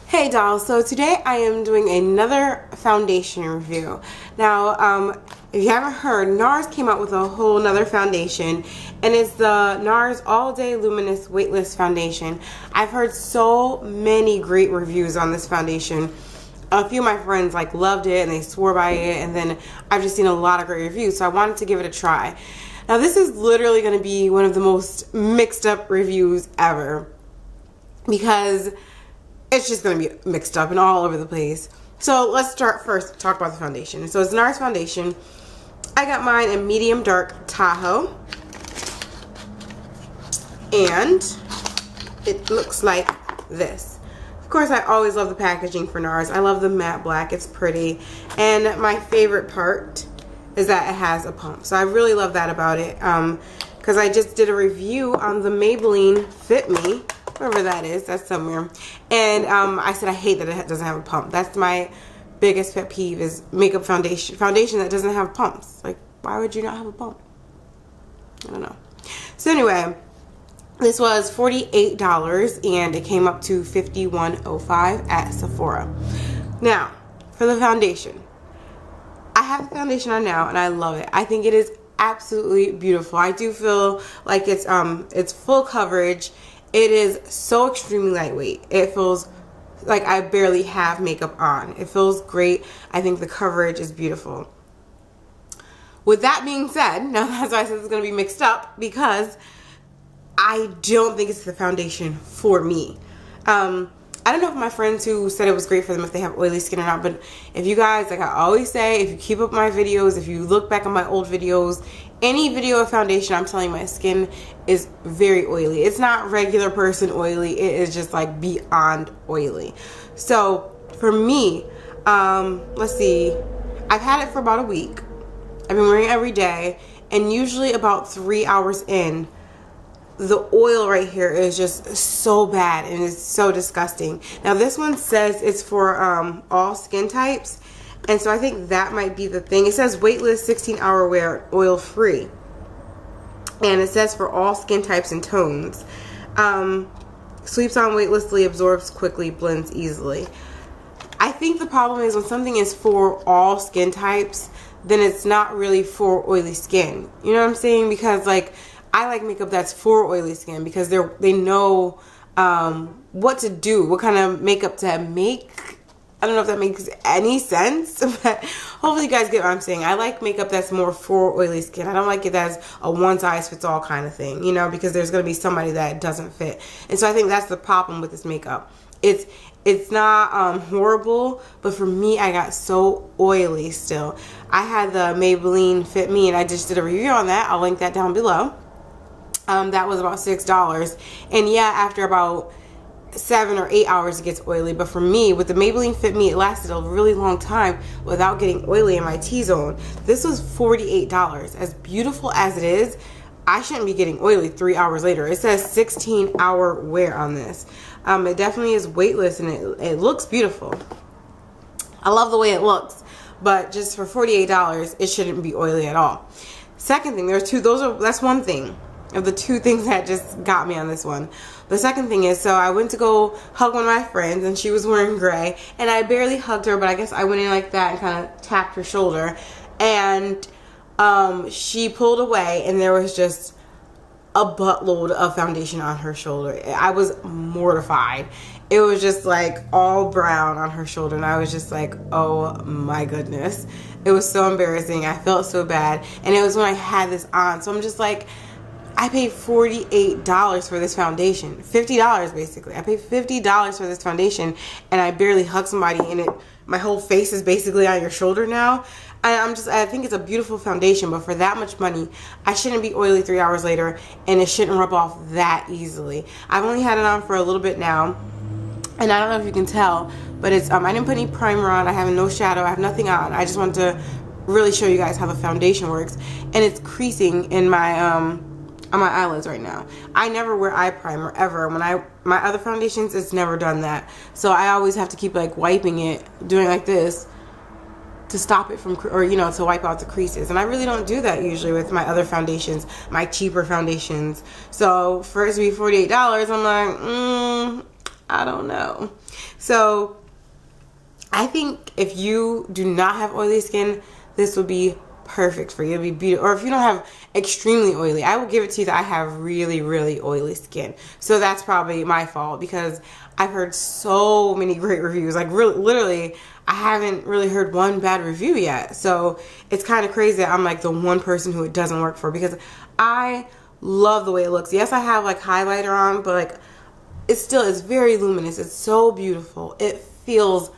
Hey dolls, so today I am doing another foundation review. Now, if you haven't heard, Nars came out with a whole nother foundation, and it's the Nars All Day Luminous Weightless Foundation. I've heard so many great reviews on this foundation. A few of my friends loved it and they swore by it, and then I've just seen a lot of great reviews, so I wanted to give it a try. Now, this is literally going to be one of the most mixed up reviews ever because it's just going to be mixed up and all over the place. So let's start first, talk about the foundation. So it's Nars foundation. I got mine in medium dark Tahoe. And it looks like this. Of course, I always love the packaging for Nars. I love the matte black. It's pretty. And my favorite part is that it has a pump. So I really love that about it. Because I just did a review on the Maybelline Fit Me. Wherever that is, that's somewhere. And I said I hate that it doesn't have a pump. That's my biggest pet peeve, is makeup foundation that doesn't have pumps. Like, why would you not have a pump? I don't know. So anyway, this was $48 and it came up to $51.05 at Sephora. Now, for the foundation. I have the foundation on now and I love it. I think it is absolutely beautiful. I do feel like it's full coverage. It is so extremely lightweight. It feels like I barely have makeup on. It feels great. I think the coverage is beautiful. With that being said, now that's why I said it's going to be mixed up, because I don't think it's the foundation for me. I don't know if my friends who said it was great for them, if they have oily skin or not, but if you guys, like I always say, if you keep up my videos, if you look back on my old videos, any video of foundation, I'm telling you, my skin is very oily. It's not regular person oily. It is just like beyond oily. So for me, let's see, I've had it for about a week. I've been wearing it every day, and usually about 3 hours in, the oil right here is just so bad and it's so disgusting. Now this one says it's for all skin types, and so I think that might be the thing. It says weightless, 16-hour wear, oil free, and it says for all skin types and tones. Sweeps on weightlessly, absorbs quickly, blends easily. I think the problem is when something is for all skin types, then it's not really for oily skin. You know what I'm saying? Because I like makeup that's for oily skin, because they know what to do, what kind of makeup to make. I don't know if that makes any sense, but hopefully you guys get what I'm saying. I like makeup that's more for oily skin. I don't like it as a one-size-fits-all kind of thing, you know, because there's going to be somebody that doesn't fit. And so I think that's the problem with this makeup. It's not horrible, but for me, I got so oily still. I had the Maybelline Fit Me, and I just did a review on that. I'll link that down below. That was about $6. And yeah, after about 7 or 8 hours it gets oily, but for me, with the Maybelline Fit Me, it lasted a really long time without getting oily in my T-zone. This was $48. As beautiful as it is, I shouldn't be getting oily 3 hours later. It says 16-hour wear on this. It definitely is weightless, and it looks beautiful. I love the way it looks, but just for $48, it shouldn't be oily at all. Second thing, that's one thing of the two things that just got me on this one. The second thing is, so I went to go hug one of my friends, and she was wearing gray, and I barely hugged her, but I guess I went in like that and kind of tapped her shoulder, and she pulled away, and there was just a buttload of foundation on her shoulder. I was mortified. It was just all brown on her shoulder, and I was just like, oh my goodness. It was so embarrassing. I felt so bad, and it was when I had this on, so I'm just like, I paid $48 for this foundation. $50 basically. I paid $50 for this foundation, and I barely hugged somebody, and my whole face is basically on your shoulder now. And I think it's a beautiful foundation, but for that much money, I shouldn't be oily 3 hours later, and it shouldn't rub off that easily. I've only had it on for a little bit now, and I don't know if you can tell, but it's I didn't put any primer on. I have no shadow. I have nothing on. I just wanted to really show you guys how the foundation works, and it's creasing in my on my eyelids right now. I never wear eye primer ever. When my other foundations, it's never done that. So I always have to keep wiping it, doing like this to stop it from, or to wipe out the creases. And I really don't do that usually with my other foundations, my cheaper foundations. So for it to be $48, I'm like, I don't know. So I think if you do not have oily skin, this would be perfect for you. It'd be beautiful. Or if you don't have extremely oily, I will give it to you that I have really, really oily skin. So that's probably my fault, because I've heard so many great reviews. Like literally, I haven't really heard one bad review yet. So it's kind of crazy that I'm like the one person who it doesn't work for, because I love the way it looks. Yes, I have like highlighter on, but like it's very luminous. It's so beautiful. It feels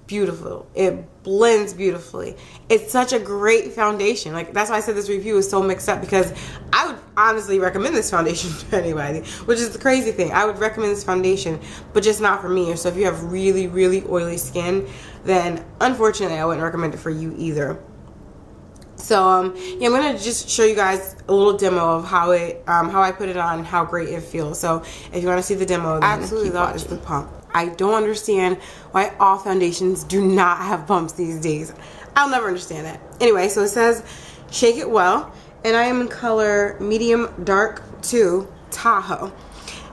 beautiful. It blends beautifully. It's such a great foundation. Like, that's why I said this review is so mixed up, because I would honestly recommend this foundation to anybody, which is the crazy thing. I would recommend this foundation, but just not for me. So if you have really, really oily skin, then unfortunately I wouldn't recommend it for you either. So yeah, I'm gonna just show you guys a little demo of how I put it on and how great it feels. So if you want to see the demo, then absolutely love is the pump. I don't understand why all foundations do not have pumps these days. I'll never understand that. Anyway, so it says shake it well, and I am in color medium dark 2 Tahoe.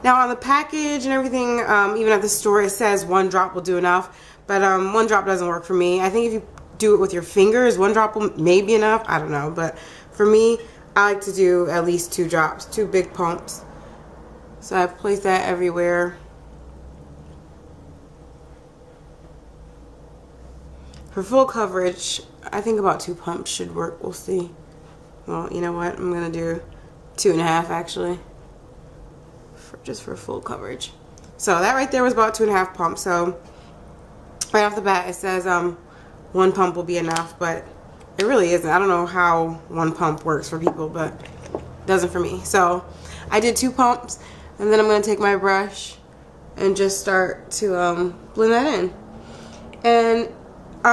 Now on the package and everything, even at the store, it says 1 drop will do enough, but 1 drop doesn't work for me. I think if you do it with your fingers, 1 drop will maybe enough. I don't know, but for me, I like to do at least 2 drops, 2 big pumps. So I place that everywhere. For full coverage, I think about 2 pumps should work. We'll see. Well, you know what? I'm gonna do 2.5 actually, just for full coverage. So that right there was about 2.5 pumps. So right off the bat, it says 1 pump will be enough, but it really isn't. I don't know how 1 pump works for people, but it doesn't for me. So I did 2 pumps, and then I'm gonna take my brush and just start to blend that in. And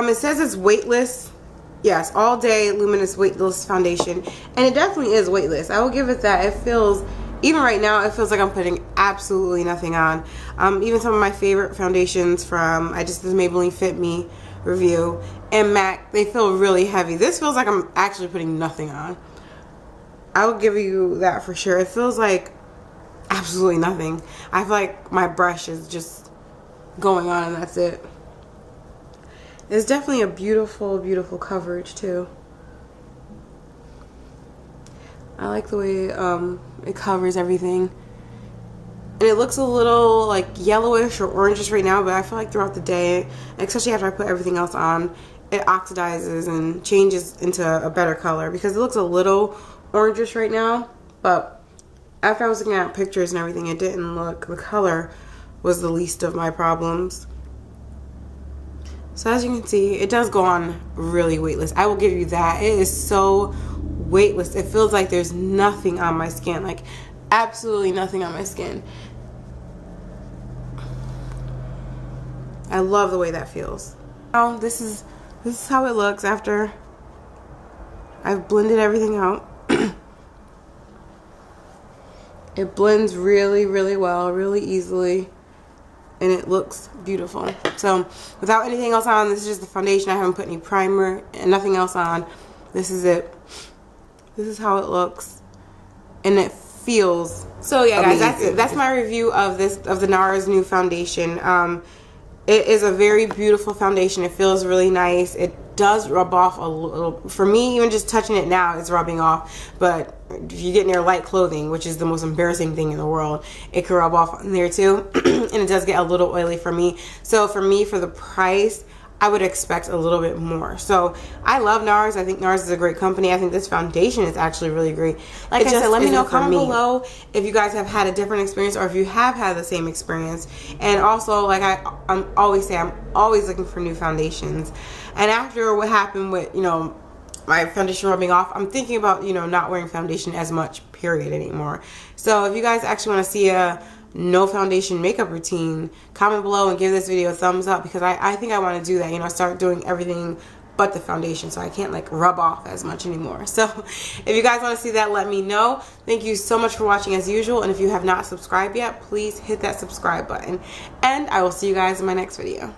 it says it's weightless. Yes, all day luminous weightless foundation, and it definitely is weightless. I will give it that. It feels, even right now, it feels like I'm putting absolutely nothing on. Even some of my favorite foundations from, I just did the Maybelline Fit Me review, and MAC, they feel really heavy. This feels like I'm actually putting nothing on. I will give you that for sure. It feels like absolutely nothing. I feel like my brush is just going on and that's it. It's definitely a beautiful, beautiful coverage too. I like the way it covers everything. And it looks a little like yellowish or orangish right now, but I feel like throughout the day, especially after I put everything else on, it oxidizes and changes into a better color, because it looks a little orangish right now, but after I was looking at pictures and everything, it didn't look, the color was the least of my problems. So as you can see, it does go on really weightless. I will give you that. It is so weightless. It feels like there's nothing on my skin, like absolutely nothing on my skin. I love the way that feels. Now this is how it looks after I've blended everything out. It blends really, really well, really easily, and it looks beautiful. So without anything else on, this is just the foundation. I haven't put any primer and nothing else on. This is it. This is how it looks, and it feels so. Yeah, guys, that's it. That's my review of the Nars new foundation. It is a very beautiful foundation. It feels really nice. It does rub off a little. For me, even just touching it now, it's rubbing off. But if you get near light clothing, which is the most embarrassing thing in the world, it can rub off on there too. And it does get a little oily for me. So for me, for the price, I would expect a little bit more. So I love Nars. I think Nars is a great company. I think this foundation is actually really great. Like I said, let me know, comment below if you guys have had a different experience, or if you have had the same experience. And also, like I'm always say, I'm always looking for new foundations. And after what happened with, you know, my foundation rubbing off, I'm thinking about, you know, not wearing foundation as much, period, anymore. So if you guys actually want to see a no foundation makeup routine, comment below and give this video a thumbs up, because I think I want to do that, you know, start doing everything but the foundation, so I can't like rub off as much anymore. So if you guys want to see that, let me know. Thank you so much for watching as usual, and if you have not subscribed yet, please hit that subscribe button, and I will see you guys in my next video.